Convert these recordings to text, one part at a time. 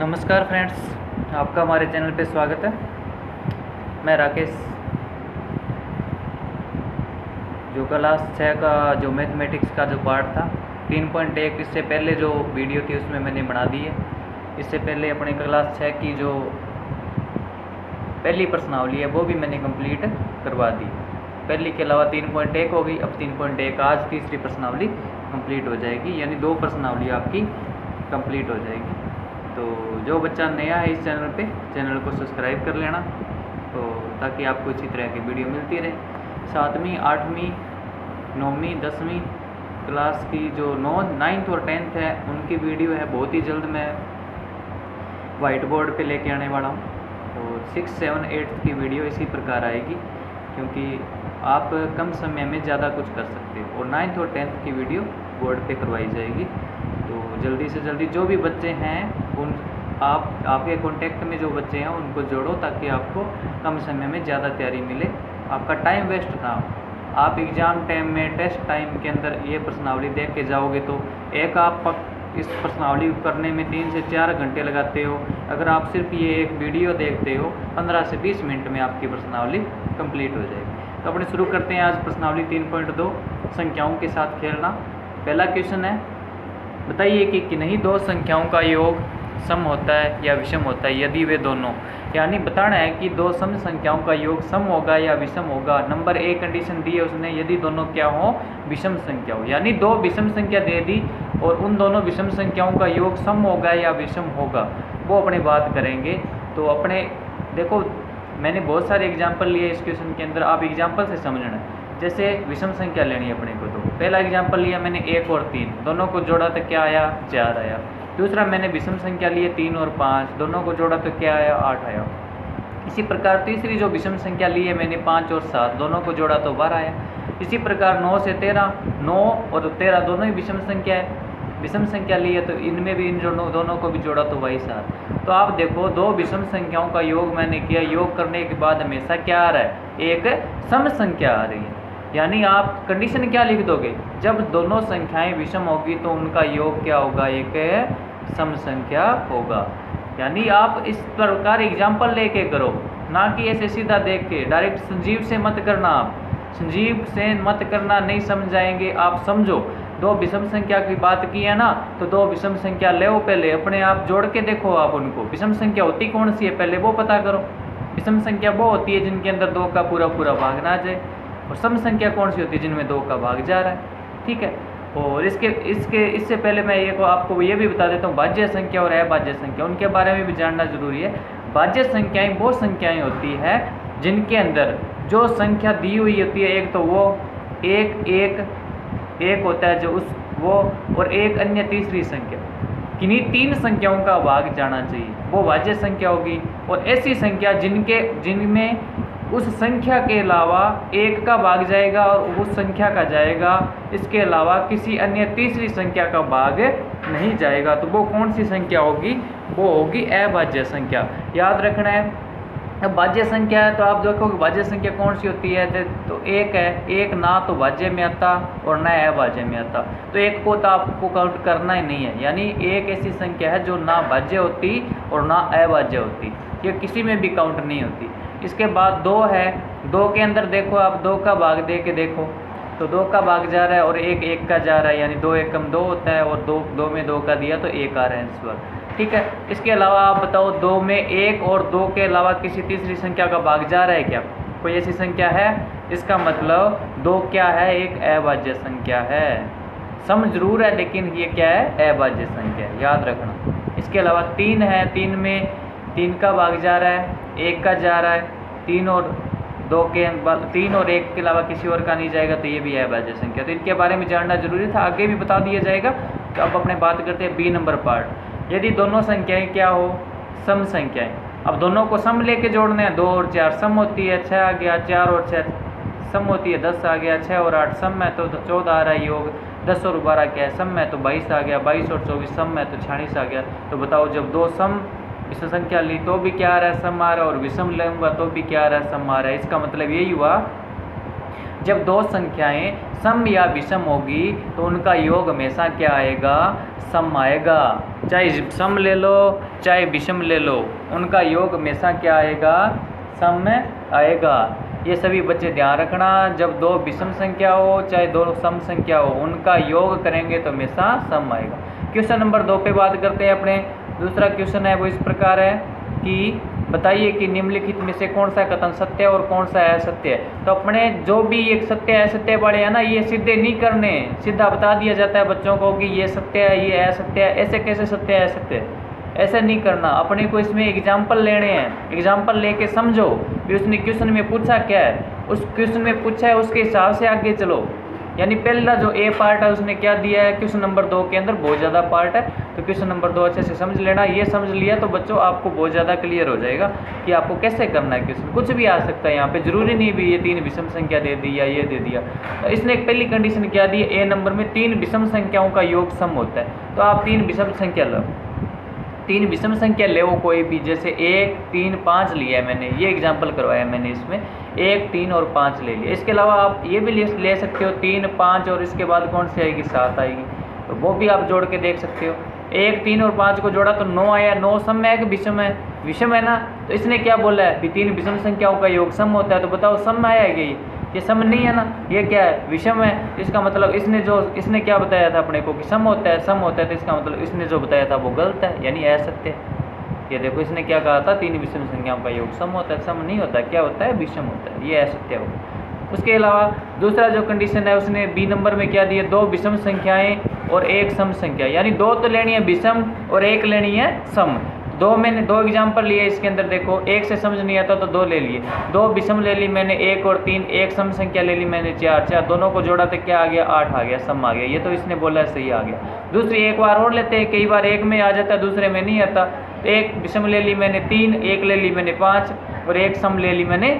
नमस्कार फ्रेंड्स, आपका हमारे चैनल पे स्वागत है। मैं राकेश। जो क्लास 6 का जो मैथमेटिक्स का जो पार्ट था 3.1, इससे पहले जो वीडियो थी उसमें मैंने बना दी है। इससे पहले अपने क्लास 6 की जो पहली प्रश्नावली है वो भी मैंने कंप्लीट करवा दी। पहली के अलावा 3.1 हो गई, अब 3.1 आज तीसरी प्रश्नावली कंप्लीट हो जाएगी, यानी 2 प्रश्नावली आपकी कंप्लीट हो जाएगी। तो जो बच्चा नया है इस चैनल पे, चैनल को सब्सक्राइब कर लेना, तो ताकि आपको इसी तरह की वीडियो मिलती रहे। 7वीं 8वीं 9वीं 10वीं क्लास की जो 9th और 10th है उनकी वीडियो है, बहुत ही जल्द मैं वाइट बोर्ड पे लेके आने वाला हूँ। तो 6, 7, 8 की वीडियो इसी प्रकार आएगी, क्योंकि आप कम समय में ज़्यादा कुछ कर सकते हो, और 9th और 10th की वीडियो बोर्ड पे करवाई जाएगी। तो जल्दी से जल्दी जो भी बच्चे हैं उन आपके कांटेक्ट में जो बच्चे हैं उनको जोड़ो, ताकि आपको कम समय में ज़्यादा तैयारी मिले, आपका टाइम वेस्ट ना हो। आप एग्ज़ाम टाइम में, टेस्ट टाइम के अंदर ये प्रश्नावली देख के जाओगे तो एक आप इस प्रश्नावली करने में 3 से 4 घंटे लगाते हो। अगर आप सिर्फ ये एक वीडियो देखते हो 15 से 20 मिनट में आपकी प्रश्नावली कंप्लीट हो जाएगी। तो अपने शुरू करते हैं आज प्रश्नावली 3.2 संख्याओं के साथ खेलना। पहला क्वेश्चन है, बताइए कि नहीं दो संख्याओं का योग सम होता है या विषम होता है यदि वे दोनों, यानी बताना है कि दो सम संख्याओं का योग सम होगा या विषम होगा। नंबर ए कंडीशन दी है उसने, यदि दोनों क्या हो, विषम संख्या हो, यानी दो विषम संख्या दे दी और उन दोनों विषम संख्याओं का योग सम होगा या विषम होगा, वो अपने बात करेंगे। तो अपने देखो, मैंने बहुत सारे एग्जाम्पल लिए इस क्वेश्चन के अंदर, आप एग्जाम्पल से समझना है। जैसे विषम संख्या लेनी है अपने को, तो पहला एग्जाम्पल लिया मैंने 1 और 3, दोनों को जोड़ा तो क्या आया, 4 आया। दूसरा मैंने विषम संख्या लिए 3 और 5, दोनों को जोड़ा तो क्या आया, 8 आया। इसी प्रकार तीसरी जो विषम संख्या ली है मैंने 5 और 7, दोनों को जोड़ा तो 12 आया। इसी प्रकार 9 से 13, 9 और 13 दोनों ही विषम संख्या है, विषम संख्या ली है, तो इनमें भी इन दोनों को भी जोड़ा तो वही 7। तो आप देखो, दो विषम संख्याओं का योग मैंने किया, योग करने के बाद हमेशा क्या आ रहा है, एक सम संख्या आ रही है। यानी आप कंडीशन क्या लिख दोगे, जब दोनों संख्याएं विषम होगी तो उनका योग क्या होगा, एक सम संख्या होगा। यानी आप इस प्रकार एग्जाम्पल लेके करो, ना कि ऐसे सीधा देख के। डायरेक्ट संजीव से मत करना, आप संजीव से मत करना, नहीं समझाएंगे। आप समझो, दो विषम संख्या की बात की है ना, तो दो विषम संख्या ले पहले अपने आप जोड़ के देखो आप उनको। विषम संख्या होती कौन सी है पहले वो पता करो। विषम संख्या वो होती है जिनके अंदर 2 का पूरा भाग ना जाए, और सम संख्या कौन सी होती है जिनमें 2 का भाग जा रहा है। ठीक है, और इससे पहले मैं आपको ये भी बता देता हूँ, भाज्य संख्या और अभाज्य संख्या, उनके बारे में भी जानना जरूरी है। भाज्य संख्याएं वो संख्याएं होती है जिनके अंदर जो संख्या दी हुई होती है, एक तो वो एक होता है जो वो, और एक अन्य तीसरी संख्या, किन्हीं 3 संख्याओं का भाग जाना चाहिए, वो भाज्य संख्या होगी। और ऐसी संख्या जिनमें उस संख्या के अलावा 1 का भाग जाएगा और उस संख्या का जाएगा, इसके अलावा किसी अन्य तीसरी संख्या का भाग नहीं जाएगा, तो वो कौन सी संख्या होगी, वो होगी अभाज्य संख्या। याद रखना है। अब भाज्य संख्या है तो आप देखो कि भाज्य संख्या कौन सी होती है, तो 1 है, 1 ना तो भाज्य में आता और ना अभाज्य में आता, तो 1 को तो आपको काउंट करना ही नहीं है। यानी 1 ऐसी संख्या है जो ना भाज्य होती और ना अभाज्य होती, ये किसी में भी काउंट नहीं होती। इसके बाद 2 है, 2 के अंदर देखो आप 2 का भाग दे के देखो, तो 2 का भाग जा रहा है और 1 का जा रहा है, यानी 2 एकम 2 होता है, और 2 में 2 का दिया तो 1 आ रहा है आंसर। ठीक है, इसके अलावा आप बताओ 2 में 1 और 2 के अलावा किसी तीसरी संख्या का भाग जा रहा है क्या, कोई ऐसी संख्या है, इसका मतलब 2 क्या है, एक अभाज्य संख्या है। सम जरूर है लेकिन ये क्या है, अभाज्य संख्या है, याद रखना। इसके अलावा 3 है, 3 में 3 का भाग जा रहा है, 1 का जा रहा है, 3 और 1 के अलावा किसी और का नहीं जाएगा, तो ये भी है अभाज्य संख्या। तो इनके बारे में जानना जरूरी था, आगे भी बता दिया जाएगा। तो अब अपने बात करते हैं बी नंबर पार्ट। यदि दोनों संख्याएं क्या हो, सम संख्याएं। अब दोनों को सम लेके जोड़ने हैं, 2 और 4 सम होती है, 6 आ गया, 4 और 6 सम होती है, 10 आ गया, 6 और 8 सम है तो 14 आ रहा है योग, 10 और 12 क्या है, सम है तो 22 आ गया, 22 और 24 सम है तो 46 आ गया। तो बताओ, जब 2 सम विषम संख्या ली तो भी क्या आ रहा है, सम आ रहा है, और विषम लूंगा तो भी क्या आ रहा है, सम आ रहा है। इसका मतलब यही हुआ जब दो संख्याएं सम या विषम होगी तो उनका योग हमेशा क्या आएगा, सम आएगा। चाहे सम ले लो चाहे विषम ले लो, उनका योग हमेशा क्या आएगा, सम आएगा। ये सभी बच्चे ध्यान रखना, जब दो विषम संख्या हो चाहे दो सम संख्या हो, उनका योग करेंगे तो हमेशा सम आएगा। क्वेश्चन नंबर 2 पे बात करते हैं अपने। दूसरा क्वेश्चन है वो इस प्रकार है कि बताइए कि निम्नलिखित में से कौन सा कथन सत्य और कौन सा असत्य है। तो अपने जो भी एक सत्य असत्य वाले हैं ना, ये सीधे नहीं करने, सीधा बता दिया जाता है बच्चों को कि ये सत्य है ये असत्य है। ऐसे कैसे सत्य है असत्य है, ऐसा नहीं करना। अपने को इसमें एग्जाम्पल लेने हैं, एग्जाम्पल लेके समझो कि उसने क्वेश्चन में पूछा क्या है, उस क्वेश्चन में पूछा है उसके हिसाब से आगे चलो। यानी पहला जो ए पार्ट है उसने क्या दिया है क्वेश्चन नंबर 2 के अंदर, बहुत ज़्यादा पार्ट है, तो क्वेश्चन नंबर 2 अच्छे से समझ लेना। ये समझ लिया तो बच्चों आपको बहुत ज़्यादा क्लियर हो जाएगा कि आपको कैसे करना है। क्वेश्चन कुछ भी आ सकता है यहाँ पे, जरूरी नहीं भी ये 3 विषम संख्या दे दी या ये दे दिया। तो इसने एक पहली कंडीशन क्या दी है, ए नंबर में 3 विषम संख्याओं का योग सम होता है। तो आप 3 विषम संख्या लो, 3 विषम संख्या ले वो कोई भी, जैसे 1, 3, 5 लिया है मैंने, ये एग्जाम्पल करवाया मैंने इसमें, 1, 3 और 5 ले लिया। इसके अलावा आप ये भी ले सकते हो 3, 5 और इसके बाद कौन सी आएगी, 7 आएगी, तो वो भी आप जोड़ के देख सकते हो। 1, 3 और 5 को जोड़ा तो 9 आया। 9 सम है कि विषम है, विषम है ना। तो इसने क्या बोला है कि 3 विषम संख्याओं का योग सम होता है। तो बताओ सम आया है कि ये सम नहीं है ना, ये क्या है, विषम है। इसका मतलब इसने क्या बताया था अपने को कि सम होता है, सम होता है, तो इसका मतलब इसने जो बताया था वो गलत है, यानी असत्य है। ये देखो इसने क्या कहा था, 3 विषम संख्याओं का योग सम होता है, सम नहीं होता, क्या होता है, विषम होता है, ये असत्य होगा। उसके अलावा दूसरा जो कंडीशन है उसने बी नंबर में क्या दिया, 2 विषम संख्याएं और 1 सम संख्या, यानी 2 तो लेनी है विषम और 1 लेनी है सम। मैंने 2 एग्जाम्पल लिए इसके अंदर, देखो 1 से समझ नहीं आता तो 2 ले लिए, 2 विषम ले ली मैंने 1 और 3, 1 सम संख्या ले ली मैंने 4, दोनों को जोड़ा तो क्या आ गया, 8 आ गया, सम आ गया। ये तो इसने बोला है सही आ गया। दूसरी एक बार और लेते हैं, कई बार एक में आ जाता है दूसरे में नहीं आता। 1 विषम ले ली मैंने 3, 1 ले ली मैंने 5 और 1 सम ले ली मैंने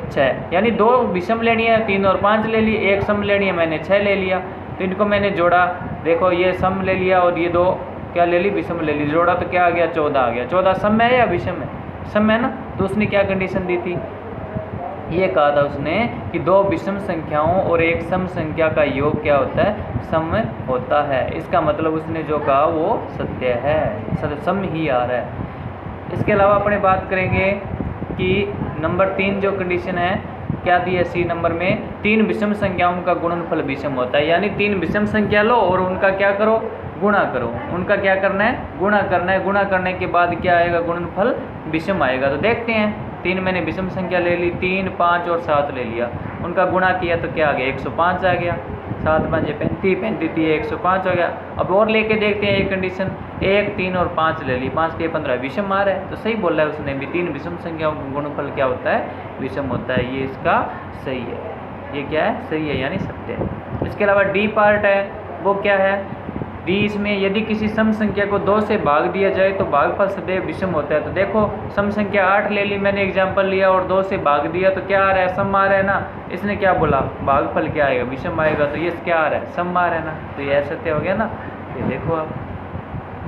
6, यानी 2 विषम लेनी है 3 और 5 ले ली, 1 सम लेनी है मैंने 6 ले लिया। तो इनको मैंने जोड़ा, देखो ये सम ले लिया और ये 2 क्या ले ली, विषम ले ली, जोड़ा तो क्या आ गया, 14 आ गया। 14 सम है या विषम है, सम है ना। तो उसने क्या कंडीशन दी थी, ये कहा था उसने कि 2 विषम संख्याओं और 1 सम संख्या का योग क्या होता है, सम होता है। इसका मतलब उसने जो कहा वो सत्य है, सम ही आ रहा है। इसके अलावा अपने बात करेंगे कि नंबर 3 जो कंडीशन है क्या दी है सी नंबर में, 3 विषम संख्याओं का गुणनफल विषम होता है। यानी 3 विषम संख्या लो और उनका क्या करो, गुणा करो। उनका क्या करना है, गुणा करना है। गुणा करने के बाद क्या आएगा, गुणनफल विषम आएगा। तो देखते हैं, 3 मैंने विषम संख्या ले ली, 3, 5 और 7 ले लिया, उनका गुणा किया तो क्या आ गया, 105 आ गया। 7 5 35, 35 105 हो गया। अब और लेके देखते हैं एक कंडीशन, 1, 3 और 5 ले ली, 5 के 15 विषम आ रहा है। तो सही बोल रहा है उसने भी, 3 विषम संख्याओं का गुणनफल क्या होता है, विषम होता है। ये इसका सही है, ये क्या है, सही है यानी सत्य है। इसके अलावा डी पार्ट है, वो क्या है, डी इसमें यदि किसी सम संख्या को 2 से भाग दिया जाए तो भागफल सदैव विषम होता है। तो देखो सम संख्या 8 ले ली मैंने, एग्जाम्पल लिया और 2 से भाग दिया तो क्या आ रहा है, सम आ रहा है ना। इसने क्या बोला, भागफल क्या आएगा, विषम आएगा, तो ये क्या आ रहा है, सम आ रहा है ना। तो ये सत्य हो गया ना। ये देखो आप,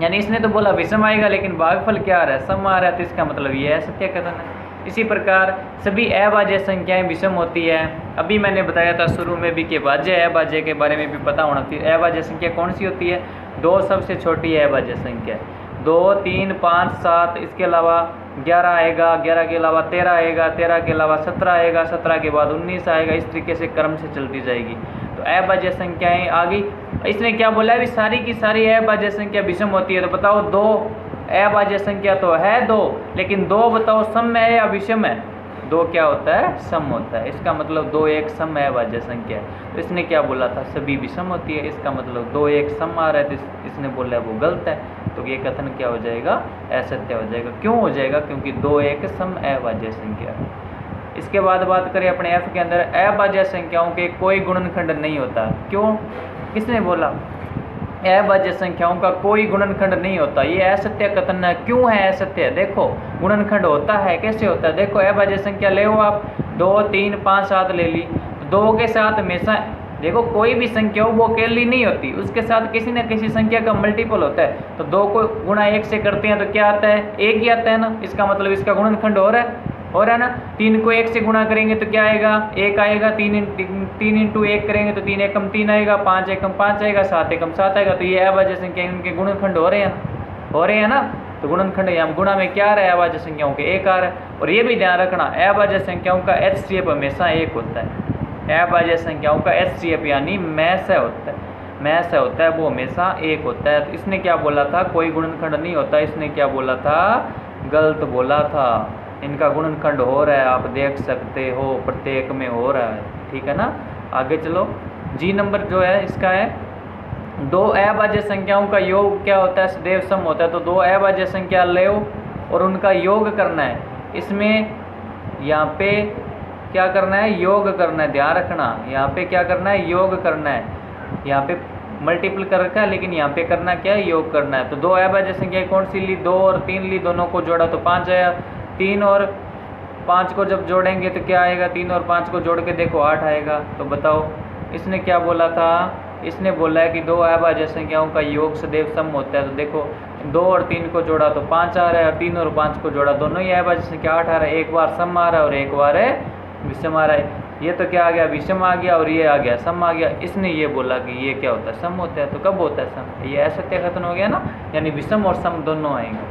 यानी इसने तो बोला विषम आएगा लेकिन भागफल क्या आ रहा है, सम आ रहा है, तो इसका मतलब ये असत्य कथन है। इसी प्रकार सभी अभाज्य संख्याएं विषम होती है। अभी मैंने बताया था शुरू में भी कि भाज्य अभाज्य के बारे में भी पता होना चाहिए। अभाज्य संख्या कौन सी होती है, 2 सबसे छोटी है अभाज्य संख्या, 2, 3, 5, 7, इसके अलावा 11 आएगा, 11 के अलावा 13 आएगा, 13 के अलावा 17 आएगा, 17 के बाद 19 आएगा, इस तरीके से क्रम से चलती जाएगी। तो अभाज्य संख्याएँ आ गई। इसने क्या बोला है, सारी की सारी अभाज्य संख्या विषम होती है। तो बताओ 2 अभाज्य संख्या तो है 2, लेकिन 2 बताओ सम है या विषम है, 2 क्या होता है, सम होता है। इसका मतलब 2 एक सम अभाज्य संख्या है। तो इसने क्या बोला था, सभी विषम होती है, इसका मतलब 2 एक सम आ रहा है, तो इसने बोला है वो गलत है। तो ये कथन क्या हो जाएगा, असत्य हो जाएगा। क्यों हो जाएगा, क्योंकि 2 एक सम अभाज्य संख्या है। इसके बाद बात करें अपने एफ के अंदर, अभाज्य संख्याओं के कोई गुणनखंड नहीं होता। क्यों, किसने बोला, अभाज्य संख्याओं का कोई गुणनखंड नहीं होता। ये असत्य कथन है। क्यों है असत्य, देखो गुणनखंड होता है, कैसे होता है, देखो अभाज्य संख्या ले हो आप, 2, 3, 5, 7 ले ली, 2 के साथ हमेशा देखो कोई भी संख्या हो वो अकेली नहीं होती, उसके साथ किसी न किसी संख्या का मल्टीपल होता है। तो 2 को गुणा 1 से करते हैं तो क्या आता है, 1 ही आता है ना। इसका मतलब इसका गुणनखंड हो रहा है, हो रहा है ना। 3 को 1 से गुणा करेंगे तो क्या आएगा, 1 आएगा। 3 इंटू 1 करेंगे तो 3 एकम 3 आएगा, 5 एकम 5 आएगा, 7 एकम 7 आएगा। तो ये अभाज्य संख्या उनके गुणनखंड हो रहे हैं ना, हो रहे हैं ना। तो गुणनखंड यहाँ गुणा में क्या आ रहा है, अभाज्य संख्याओं के 1 आ रहा है। और ये भी ध्यान रखना, अभाज्य संख्याओं का HCF हमेशा 1 होता है। अभाज्य संख्याओं का HCF यानी मैस्य होता है, मैस्य होता है, वो हमेशा 1 होता है। तो इसने क्या बोला था, कोई गुणनखंड नहीं होता। इसने क्या बोला था, गलत बोला था। इनका गुणनखंड हो रहा है, आप देख सकते हो, प्रत्येक में हो रहा है, ठीक है ना। आगे चलो, जी नंबर जो है इसका है, दो अभाज्य संख्याओं का योग क्या होता है, सदैव सम होता है। तो दो अभाज्य संख्या ले और उनका योग करना है। इसमें यहाँ पे क्या करना है, योग करना है, ध्यान रखना। यहाँ पे क्या करना है, योग करना है। यहाँ पे मल्टीपल कर रखा है, लेकिन यहाँ पे करना क्या है, योग करना है। तो दो अभाज्य संख्या कौन सी ली, 2 और 3 ली, दोनों को जोड़ा तो 5 आया। 3 और 5 को जब जोड़ेंगे तो क्या आएगा, 3 और 5 को जोड़ के देखो 8 आएगा। तो बताओ इसने क्या बोला था, इसने बोला है कि दो अभाज्य संख्याओं का योग सदैव सम होता है। तो देखो 2 और 3 को जोड़ा तो 5 आ रहा है, और 3 और 5 को जोड़ा दोनों ही अभाज्य संख्या 8 आ रहा है। एक बार सम आ रहा है और एक बार है विषम आ रहा है। ये तो क्या आ गया, विषम आ गया, और ये आ गया सम आ गया। इसने ये बोला कि ये क्या होता है, सम होता है। तो कब होता है सम, ये असत्य कथन हो गया ना, यानी विषम और सम दोनों आएंगे,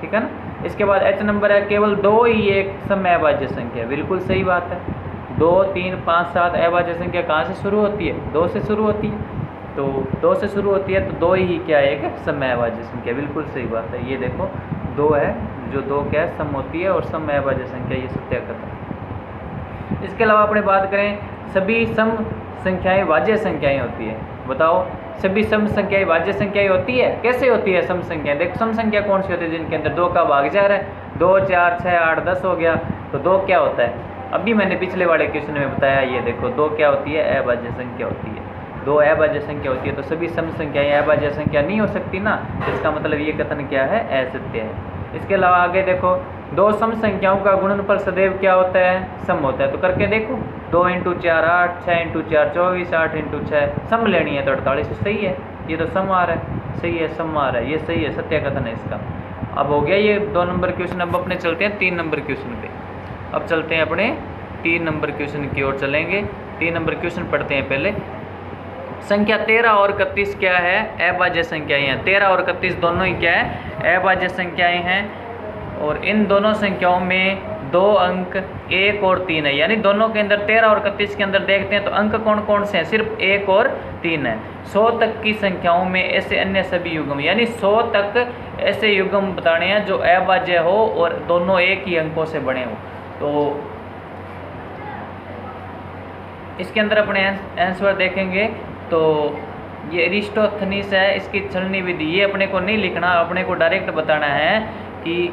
ठीक है ना। इसके बाद H नंबर है, केवल 2 ही एक सम अभाज्य संख्या। बिल्कुल सही बात है। 2, 3, 5, 7 अभाज्य संख्या कहाँ से शुरू होती है, 2 से शुरू होती है। तो 2 से शुरू होती है, तो 2 ही क्या है, एक सम अभाज्य संख्या। बिल्कुल सही बात है। ये देखो 2 है, जो 2 क्या है, सम होती है, और सम अभाज्य संख्या, ये सत्य कथन। इसके अलावा अपने बात करें, सभी सम संख्याएं भाज्य संख्याएं होती है। बताओ, सभी सम संख्याएं भाज्य संख्याएं होती है, कैसे होती है सम संख्या। देखो सम संख्या कौन सी होती है, जिनके अंदर 2 का भाग जा रहा है। 2, 4, 6, 8, 10 हो गया। तो 2 क्या होता है, अभी मैंने पिछले वाले क्वेश्चन में बताया। ये देखो 2 क्या होती है, अभाज्य संख्या होती है। 2 अभाज्य संख्या होती है। तो सभी सम संख्याएं अभाज्य संख्या नहीं हो सकती ना, इसका मतलब ये कथन क्या है, असत्य है। इसके अलावा आगे देखो, 2 सम संख्याओं का गुणनफल सदैव क्या होता है, सम होता है। तो करके देखो, 2 × 4 8, 6 × 4 24, 8 × 6 सम लेनी है तो 48। सही है, ये तो सम आ रहा है, सही है, सम आ रहा है, ये सही है, सत्य कथन है इसका। अब हो गया ये 2 नंबर क्वेश्चन। अब अपने चलते हैं 3 नंबर क्वेश्चन पे। अब चलते हैं अपने 3 नंबर क्वेश्चन की ओर चलेंगे। 3 नंबर क्वेश्चन पढ़ते हैं पहले। संख्या 13 और 31 क्या है, अभाज्य संख्याएं हैं। 13 और 31 दोनों ही क्या है, अभाज्य संख्याएं हैं। और इन दोनों संख्याओं में 2 अंक 1 और 3 है, यानी दोनों के अंदर 13 और 31 के अंदर देखते हैं तो अंक कौन कौन से हैं, सिर्फ 1 और 3 है। 100 तक की संख्याओं में ऐसे अन्य सभी युग्म, यानी 100 तक ऐसे युग्म बताने हैं जो अभाज्य हो और दोनों एक ही अंकों से बने हो। तो इसके अंदर अपने आंसर देखेंगे। तो ये अरिस्टोथनीस है, इसकी छलनी विधि, ये अपने को नहीं लिखना, अपने को डायरेक्ट बताना है कि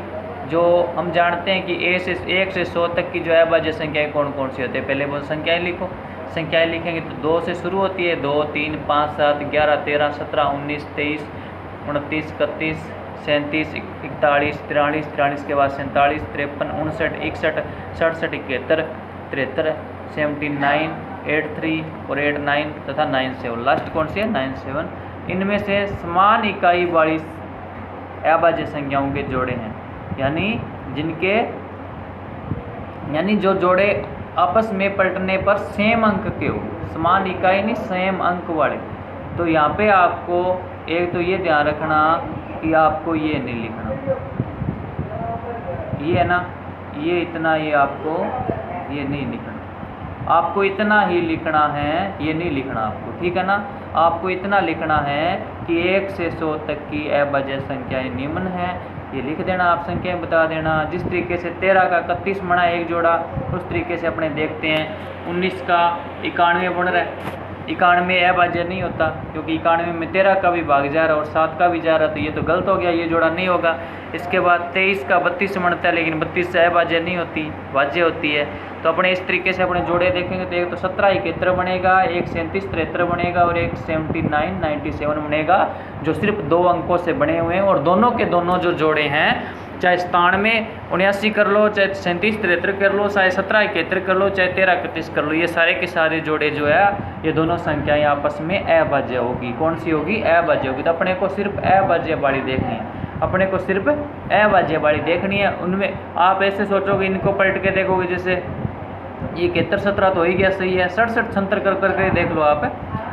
जो हम जानते हैं कि 1 से 100 तक की जो अभाज्य संख्याएं कौन कौन सी होती है। पहले वो संख्याएं लिखो। संख्याएं लिखेंगे तो 2 से शुरू होती है, 2, 3, 5, 7, 11, 13, 17, 19, 23, 29, 31, 37, 41, 43, 43 के बाद 47, 53, 59, 61, 67, 71, 73, 79, 83 और 89 तथा 97। लास्ट कौन सी है, 97। इनमें से समान इकाई वाली अभाज्य संख्याओं के जोड़े हैं, यानी जो जोड़े आपस में पलटने पर सेम अंक के हो, समान इकाई नहीं, सेम अंक वाले। तो यहाँ पे आपको एक तो ये ध्यान रखना कि आपको ये नहीं लिखना, ये है ना, ये इतना, ये आपको ये नहीं लिखना, आपको इतना ही लिखना है, ये नहीं लिखना आपको, ठीक है ना। आपको इतना लिखना है कि 1 से 100 तक की अभाज्य संख्याएं निम्न है, ये लिख देना। आप संख्याएं बता देना। जिस तरीके से 13 का 31 बना एक जोड़ा, उस तरीके से अपने देखते हैं 19 का 91 बन रहा है। 91 अभाज्य नहीं होता, क्योंकि 91 में 13 का भी भाग जा रहा है और 7 का भी जा रहा है, तो ये तो गलत हो गया, ये जोड़ा नहीं होगा। इसके बाद 23 का 32 बनता है, लेकिन 32 से अभाज्य नहीं होती, भाज्य होती है। तो अपने इस तरीके से अपने जोड़े देखेंगे तो एक तो 17 71 बनेगा, एक 37 73 बनेगा, और एक 79 97 बनेगा, जो सिर्फ 2 अंकों से बने हुए हैं। और दोनों के दोनों जो जोड़े हैं, चाहे 97 79 कर लो, चाहे 37 73 कर लो, चाहे 17 71 कर लो, चाहे 13 31 कर लो, ये सारे के सारे जोड़े जो है, ये दोनों संख्याएं आपस में अभाज्य होगी। कौन सी होगी, अभाज्य होगी। तो अपने को सिर्फ अभाज्य वाली देखनी है। अपने को सिर्फ अभाज्य वाली देखनी है। उनमें आप ऐसे सोचोगे, इनको पलट के देखोगे, जैसे ये 71 17 तो हो ही गया, सही है। 67 76 कर करके देख लो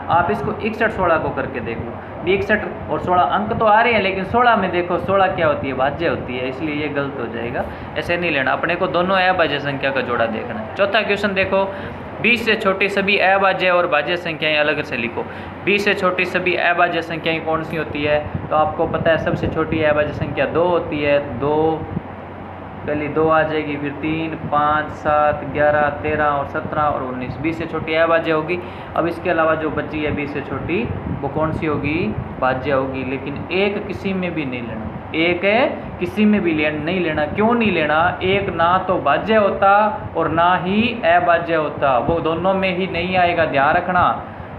आप इसको 61 16 को करके देख लो। 61 और 16 अंक तो आ रहे हैं, लेकिन 16 में देखो 16 क्या होती है, भाज्य होती है, इसलिए ये गलत हो जाएगा। ऐसे नहीं लेना, अपने को दोनों अभाज्य संख्या का जोड़ा देखना है। चौथा क्वेश्चन देखो, 20 से छोटी सभी अभाज्य और भाज्य संख्याएं अलग से लिखो। 20 से छोटी सभी अभाज्य संख्याएं कौन सी होती है? तो आपको पता है सबसे छोटी अभाज्य संख्या 2 होती है। 2 पहली 2 आ जाएगी, फिर 3 5 7 11 13 और 17 और 19। 20 से छोटी अभाज्य होगी। अब इसके अलावा जो बची है 20 से छोटी, वो कौन सी होगी? भाज्य होगी। लेकिन एक किसी में भी नहीं लेना, एक है किसी में भी नहीं लेना। क्यों नहीं लेना? एक ना तो भाज्य होता और ना ही अभाज्य होता, वो दोनों में ही नहीं आएगा, ध्यान रखना।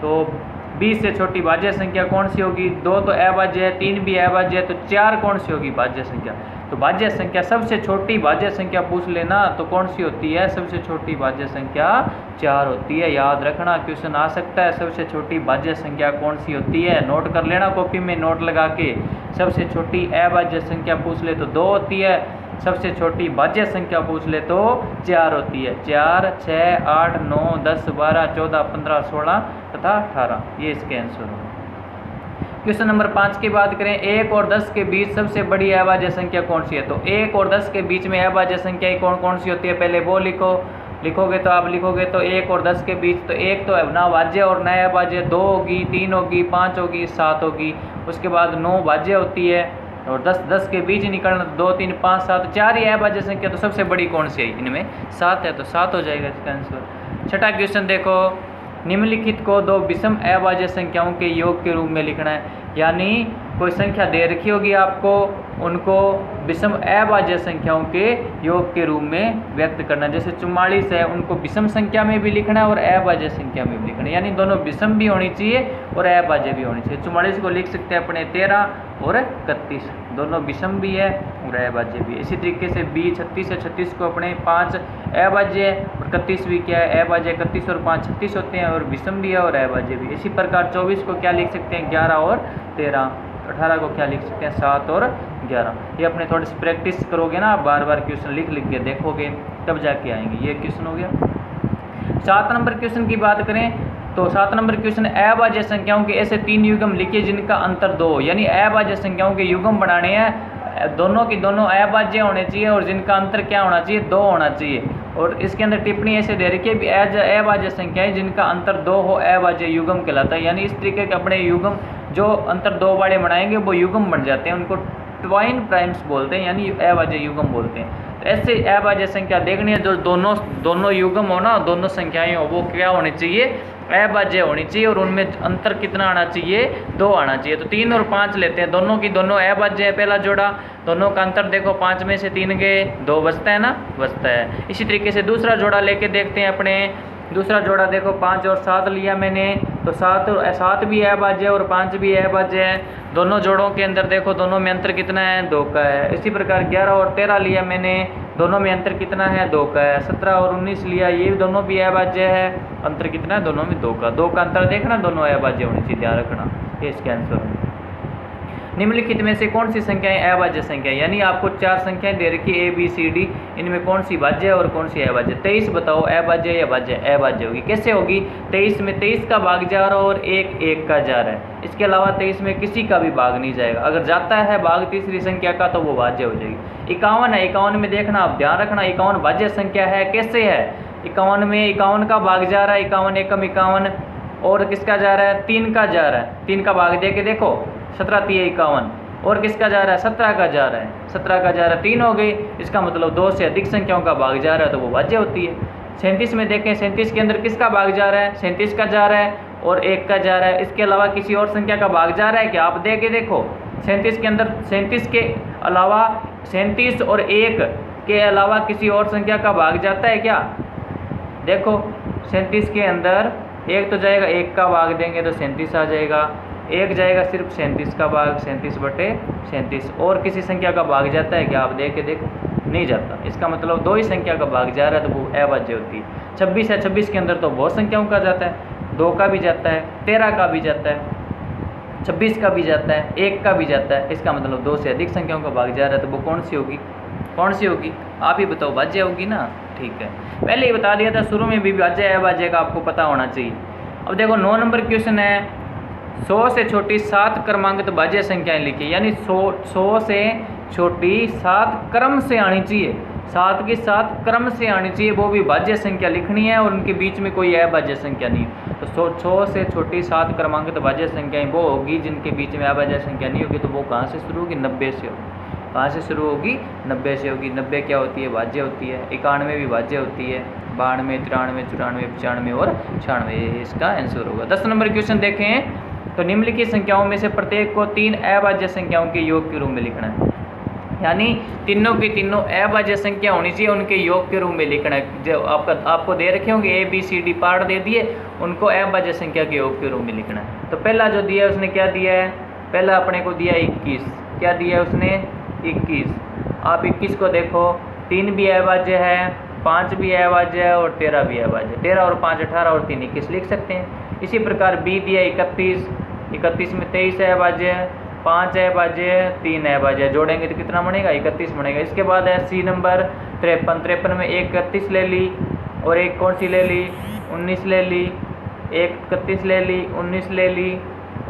तो 20 से छोटी भाज्य संख्या कौन सी होगी? 2 तो अभाज्य है, 3 भी अभाज्य है, तो 4 कौन सी होगी? भाज्य संख्या। तो भाज्य संख्या, सबसे छोटी भाज्य संख्या पूछ लेना तो कौन सी होती है? सबसे छोटी भाज्य संख्या 4 होती है। याद रखना, क्वेश्चन आ सकता है, सबसे छोटी भाज्य संख्या कौन सी होती है? नोट कर लेना कॉपी में, नोट लगा के। सबसे छोटी अभाज्य संख्या पूछ ले तो 2 होती है, सबसे छोटी भाज्य संख्या पूछ ले तो 4 होती है। 4 6 8 9 10 12 14 15 16 तथा 18, ये इसके आंसर होंगे। क्वेश्चन नंबर 5 की बात करें, 1 और 10 के बीच सबसे बड़ी अभाज्य संख्या कौन सी है? तो 1 और 10 के बीच में अभाज्य संख्याएं कौन कौन सी होती है? पहले वो लिखोगे तो आप लिखोगे तो 1 और 10 के बीच, तो 1 तो ना भाज्य और ना अभाज्य, 2 होगी, 3 होगी, 5 होगी, 7 होगी। उसके बाद 9 भाज्य होती है और 10 के बीच निकलना, 2 3 5 7, 4 ही अभाज्य संख्या। तो सबसे बड़ी कौन सी है? इनमें 7 है, तो 7 हो जाएगा इसका आंसर। छठा क्वेश्चन देखो, निम्नलिखित को 2 विषम अभाज्य संख्याओं के योग के रूप में लिखना है। यानी कोई संख्या दे रखी होगी आपको, उनको विषम अभाज्य संख्याओं के योग के रूप में व्यक्त करना। जैसे 44 है, उनको विषम संख्या में भी लिखना है और अभाज्य संख्या में भी लिखना है, यानी दोनों विषम भी होनी चाहिए और अभाज्य भी होनी चाहिए। 44 को लिख सकते हैं अपने 13 और 31, दोनों विषम भी है और अभाज्य भी है। इसी तरीके से 20 36 है, 36 को अपने 5 अभाज्य है और 31 भी क्या है? अभाज्य। 31 और 5 36 होते हैं और विषम भी है और अभाज्य भी। इसी प्रकार 24 को क्या लिख सकते हैं? 11 और 13। 18 को क्या लिख सकते हैं? 7 और 11। ये अपने थोड़ी सी प्रैक्टिस करोगे ना, बार बार क्वेश्चन लिख के देखोगे, तब जाके आएंगे। ये क्वेश्चन हो गया। 7 नंबर क्वेश्चन की बात करें तो 7 नंबर क्वेश्चन, अभाज्य संख्याओं के ऐसे 3 युग्म लिखिए जिनका अंतर 2 हो। यानी अभाज्य संख्याओं के युग्म बनाने हैं, दोनों की दोनों अभाज्य होने चाहिए और जिनका अंतर क्या होना चाहिए? 2 होना चाहिए। और इसके अंदर टिप्पणी ऐसे दे रखी है, अभाज्य संख्याएं जिनका अंतर 2 हो अभाज्य युग्म कहलाता है। यानी इस तरीके के अपने युग्म जो अंतर 2 वाले बनाएंगे वो युग्म बन जाते हैं, उनको ट्वाइन प्राइम्स बोलते हैं, यानी अभाज्य युग्म बोलते हैं। तो ऐसे अभाज्य संख्या देखनी है जो दोनों युग्म हो ना, दोनों संख्याएं हो, वो क्या होनी चाहिए? अभाज्य होनी चाहिए और उनमें अंतर कितना आना चाहिए? 2 आना चाहिए। तो 3 और 5 लेते हैं, दोनों की दोनों अभाज्य है। पहला जोड़ा, दोनों का अंतर देखो, 5 में से 3 गए, 2 बचता है ना, बचता है। इसी तरीके से दूसरा जोड़ा लेके देखते हैं अपने। दूसरा जोड़ा देखो, 5 और 7 लिया मैंने, तो 7 भी अभाज्य और 5 भी अभाज्य है। दोनों जोड़ों के अंदर देखो, दोनों में अंतर कितना है? 2 का है। इसी प्रकार 11 और 13 लिया मैंने, दोनों में अंतर कितना है? 2 का है। 17 और 19 लिया, ये दोनों भी अभाज्य है, अंतर कितना है? दोनों में 2 का। 2 का अंतर देखना, दोनों अभाज्य होनी चाहिए, ध्यान रखना। ये इसके आंसर है। निम्नलिखित में से कौन सी संख्याएं अभाज्य संख्या? यानी आपको 4 संख्याएं दे रखी A B C D, इनमें कौन सी भाज्य है और कौन सी अभाज्य? 23 बताओ, अभाज्य या भाज्य? अभाज्य होगी। कैसे होगी? 23 में 23 का भाग जा रहा है और 1 का जा रहा है। इसके अलावा 23 में किसी का भी भाग नहीं जाएगा। अगर जाता है भाग तीसरी संख्या का तो वो भाज्य हो जाएगी। 51 है, 51 में देखना, आप ध्यान रखना, 51 भाज्य संख्या है। कैसे है? 51 में 51 का भाग जा रहा है, 51 एकम 51, और किसका जा रहा है? 3 का जा रहा है। 3 का भाग दे के देखो, 17 3 51, और किसका जा रहा है? 17 का जा रहा है। 17 का जा रहा है, 3 हो गई। इसका मतलब 2 से अधिक संख्याओं का भाग जा रहा है तो वो भाज्य होती है। 37 में देखें, 37 के अंदर किसका भाग जा रहा है? 37 का जा रहा है और 1 का जा रहा है। इसके अलावा किसी और संख्या का भाग जा रहा है क्या? आप दे के देखो, 37 के अंदर 37 के अलावा 37 और 1 के अलावा किसी और संख्या का भाग जाता है क्या? देखो, 37 के अंदर 1 तो जाएगा, 1 का भाग देंगे तो 37 आ जाएगा। 1 जाएगा सिर्फ 37 का भाग, 37/37। और किसी संख्या का भाग जाता है क्या? आप देख के देखो, नहीं जाता। इसका मतलब 2 ही संख्या का भाग जा रहा है तो वो अभाज्य होती है। 26 है, 26 के अंदर तो बहुत संख्याओं का जाता है, 2 का भी जाता है, 13 का भी जाता है। 26 का भी जाता है, 1 का भी जाता है, इसका मतलब 2 से अधिक संख्याओं का भाग जा रहा है, तो वो कौन सी होगी? कौन सी होगी? आप ही बताओ, भाज्य होगी ना। ठीक है, पहले ही बता दिया था शुरू में भी भाज्य अभाज्य का आपको पता होना चाहिए। अब देखो 9 नंबर क्वेश्चन है, 100 से छोटी 7 क्रमांकित भाज्य संख्याएं लिखिए, यानी 100 से छोटी 7 क्रम से आनी चाहिए, 7 की 7 क्रम से आनी चाहिए, वो भी भाज्य संख्या लिखनी है और उनके बीच में कोई अभाज्य संख्या नहीं। तो 100 से छोटी 7 क्रमांकित भाज्य संख्याएं वो होगी जिनके बीच में अभाज्य संख्या नहीं होगी। तो वो कहाँ से शुरू होगी? 90 से होगी। कहाँ से शुरू होगी? 90 से होगी। 90 क्या होती है? भाज्य होती है। 91 भी भाज्य होती है। 92, 93, 94, 95 और 96 इसका आंसर होगा। 10 नंबर क्वेश्चन देखें, तो निम्नलिखित संख्याओं में से प्रत्येक को 3 अभाज्य संख्याओं के योग के रूप में लिखना है, यानी तीनों की तीनों अभाज्य संख्या होनी चाहिए, उनके योग के रूप में लिखना है। जो आपको दे रखे होंगे ABCD पार्ट दे दिए, उनको अभाज्य संख्या के योग के रूप में लिखना है। तो पहला जो दिया है उसने क्या दिया है? पहला अपने को दिया 21। क्या दिया है उसने? 21। आप 21 को देखो, 3 भी अभाज्य है, 5 भी अभाज्य है और 13 भी अभाज्य है। 13 और 5 18 और 3 21 लिख सकते हैं। इसी प्रकार B दिया 31, 31 में 23 अभाज्य है, 5 अभाज्य है, 3 अभाज्य, जोड़ेंगे तो कितना बनेगा? 31 बनेगा। इसके बाद है C नंबर 53। 53 में एक 31 ले ली और एक कौन सी ले ली? 19 ले ली। एक 31 ले ली, 19 ले ली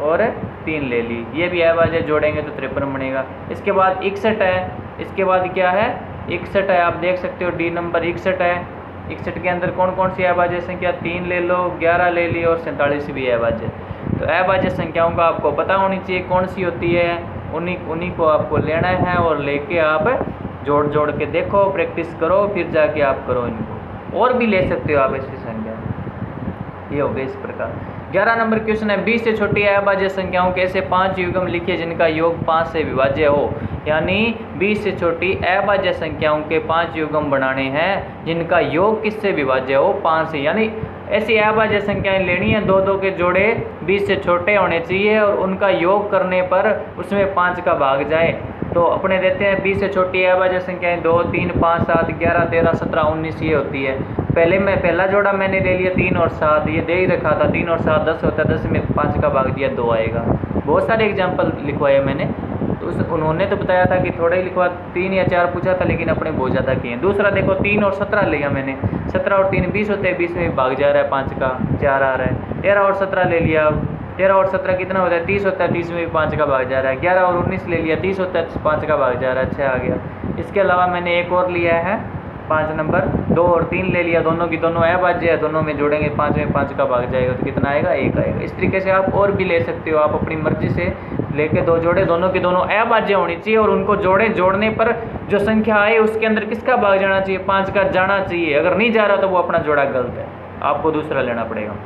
और 3 ले ली, ये भी अभाज्य, जोड़ेंगे तो 53 बनेगा। इसके बाद 61 है। इसके बाद क्या है? 61 है, आप देख सकते हो D नंबर 61 है। 61 के अंदर कौन कौन सी अभाज्य संख्या? 3 ले लो, 11 ले ली और 47 भी अभाज्य। तो अभाज्य संख्याओं का आपको पता होनी चाहिए कौन सी होती है, उन्हीं को आपको लेना है और लेके आप जोड़ के देखो, प्रैक्टिस करो, फिर जाके आप करो इनको। और भी ले सकते हो आप ऐसी संख्या। ये हो गया इस प्रकार। 11 नंबर क्वेश्चन है, 20 से छोटी अभाज्य संख्याओं के ऐसे 5 युग्म लिखिए जिनका योग 5 से विभाज्य हो, यानी 20 से छोटी अभाज्य संख्याओं के 5 युग्म बनाने हैं जिनका योग किससे विभाज्य हो? 5 से। यानी ऐसी अभाज्य संख्याएं लेनी है, 2 2 के जोड़े 20 से छोटे होने चाहिए और उनका योग करने पर उसमें 5 का भाग जाए। तो अपने देते हैं 20 से छोटी अभाज्य संख्याएं 2, 3, 5, 7, 11, 13, 17, 19 ये होती है। पहला जोड़ा मैंने ले लिया 3 और 7, ये दे ही रखा था, 3 और 7 10 होता है, 10 में 5 का भाग दिया 2 आएगा। बहुत सारे एग्जाम्पल लिखवाए मैंने, तो उन्होंने तो बताया था कि थोड़ा ही लिखवा, 3 या 4 पूछा था, लेकिन अपने बहुत ज़्यादा किए। दूसरा देखो 3 और 17 लिया मैंने, 17 और 3 20 होते हैं, 20 में भाग जा रहा है 5 का, 4 आ रहा है। 13 और 17 ले लिया, 13 और 17 कितना होता है? 30 होता है, 30 में भी 5 का भाग जा रहा है। 11 और 19 ले लिया, 30 होता है, 5 का भाग जा रहा है, 6 आ गया। इसके अलावा मैंने एक और लिया है 5 नंबर, 2 और 3 ले लिया, दोनों की दोनों अभाज्य है, दोनों में जोड़ेंगे 5 में 5 का भाग जाएगा, तो कितना आएगा? 1 आएगा। इस तरीके से आप और भी ले सकते हो, आप अपनी मर्जी से लेके 2 जोड़े, दोनों की दोनों अभाज्य होनी चाहिए और उनको जोड़ने पर जो संख्या आए उसके अंदर किसका भाग जाना चाहिए? 5 का जाना चाहिए। अगर नहीं जा रहा तो वो अपना जोड़ा गलत है, आपको दूसरा लेना पड़ेगा।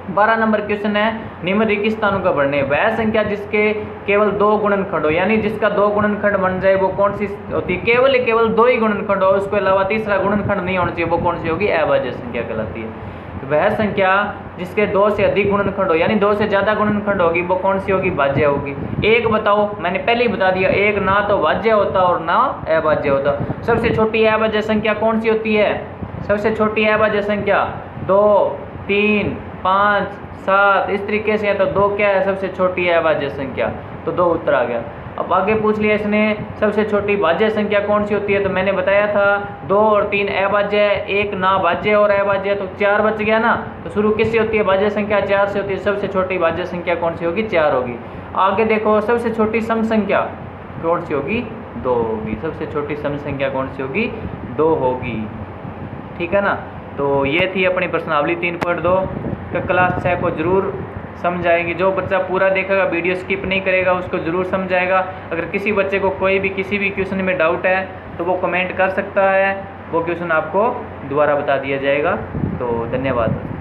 12 नंबर क्वेश्चन है, निम्नलिखित स्थानों का वर्णन। वह संख्या जिसके केवल 2 गुणनखंड हो, यानी जिसका 2 गुणनखंड बन जाए वो कौन सी होती है? केवल 2 ही गुणनखंड हो, उसके अलावा तीसरा गुणनखंड नहीं होना चाहिए, वो कौन सी होगी? अभाज्य संख्या कहलाती है। वह संख्या जिसके 2 से अधिक गुणनखंड हो, यानी 2 से ज़्यादा गुणनखंड होगी, वो कौन सी होगी? भाज्य होगी। एक बताओ, मैंने पहले ही बता दिया, एक ना तो भाज्य होता और ना अभाज्य होता। सबसे छोटी अभाज्य संख्या कौन सी होती है? सबसे छोटी अभाज्य संख्या 2, 3, 5, 7 इस तरीके से है, तो 2 क्या है? सबसे छोटी अभाज्य संख्या, तो 2 उत्तर आ गया। अब आगे पूछ लिया इसने, सबसे छोटी भाज्य संख्या कौन सी होती है? तो मैंने बताया था 2 और 3 अभाज्य है, 1 ना भाज्य और अभाज्य, तो 4 बच गया ना। तो शुरू किससे होती है? भाज्य संख्या 4 से होती है। सबसे छोटी भाज्य संख्या कौन सी होगी? 4 होगी। आगे देखो, सबसे छोटी सम संख्या कौन सी होगी? 2 होगी। सबसे छोटी सम संख्या कौन सी होगी? 2 होगी। ठीक है ना। तो ये थी अपनी प्रश्नावली 3.2 का। क्लास 6 को जरूर समझ आएगी। जो बच्चा पूरा देखेगा, वीडियो स्किप नहीं करेगा, उसको ज़रूर समझ आएगा। अगर किसी बच्चे को कोई भी किसी भी क्वेश्चन में डाउट है तो वो कमेंट कर सकता है, वो क्वेश्चन आपको दोबारा बता दिया जाएगा। तो धन्यवाद।